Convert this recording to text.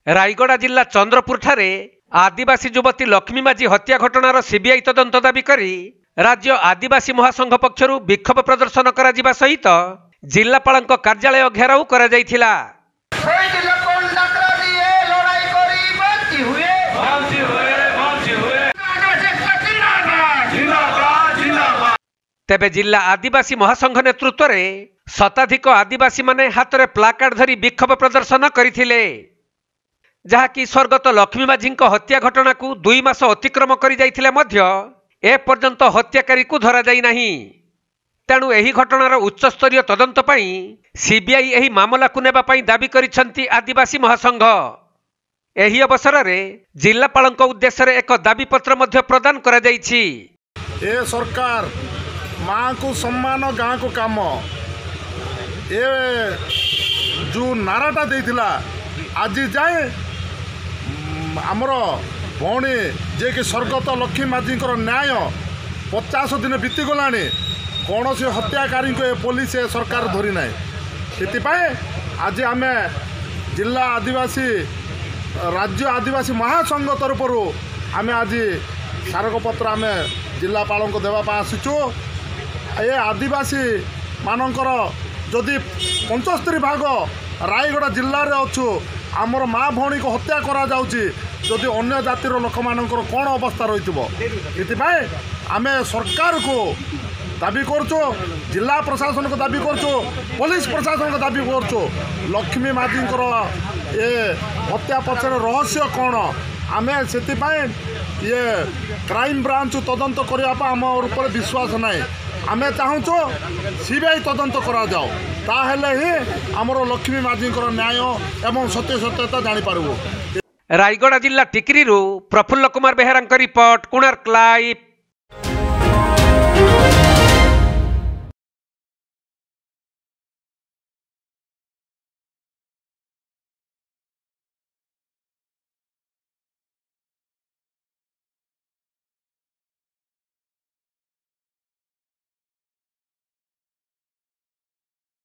रायगड़ा जिला चंद्रपुर ठारे आदिवासी युवती लक्ष्मी माझी हत्या घटनार सीबीआई तदंत दाबी करी राज्य आदिवासी महासंघ पक्षरु विक्षोभ प्रदर्शन करा जिबा सहित जिलापालक कार्यालय घेराव करा जायथिला। तेबे जिला आदिवासी महासंघ नेतृत्व में शताधिक आदिवासी माने हाथ में प्लाकार्ड धरी विक्षोभ प्रदर्शन करथिले, जहाँकि स्वर्गत लक्ष्मी माझी हत्या घटना को 2 मास अतिक्रम कर जाइथिले मध्य ए पर्यंत हत्याकारी को धरा जाई नाही। तेणु एही घटनार उच्चस्तरीय तदंत पई सीबीआई एही मामला को नेबा पई दाबी करिसंती आदिवासी महासंघ। एही अवसर में जिलापालक उद्देश्य रे एक दाबी पत्र मध्य प्रदान करा जाइछि। ए सरकार माँ को सम्मान गाँ को काम ए जो नाराटा देथिला आज जाए आमर भौणी जे कि स्वर्गत लक्ष्मी माझी न्याय 50 दिन बीती गला कौन से हत्याकारी को पुलिस सरकार धरी ना। से आज आम जिला आदिवासी राज्य आदिवासी महासंघ तरफ आम आज स्मारकपत्र आम जिलापाल को देवाई आसीचु। ये आदिवासी मानकर जदि 75 भाग रायगड़ा जिले में अच्छु आमर माँ भौणी को हत्या करा जाउची, जदि अन्य जातिर लोक मानकर कौन अवस्था रही आम सरकार को दाबी करचु, जिला प्रशासन को दाबी करचु, पुलिस प्रशासन को दाबी करचु लक्ष्मी माझी ये हत्या पछर रहस्य कौन आम से ये क्राइम ब्रांच तदंत करने आम ऊपर विश्वास ना। आम चाहूँ सीबीआई तदंत करा जाओ, ताहेले ही आमर लक्ष्मी माझी न्याय एवं सत्य सत्यता जानीपारू। रायगड़ा जिला टिकरी प्रफुल्ल कुमार बेहेरा रिपोर्ट, कोणार्क लाइव।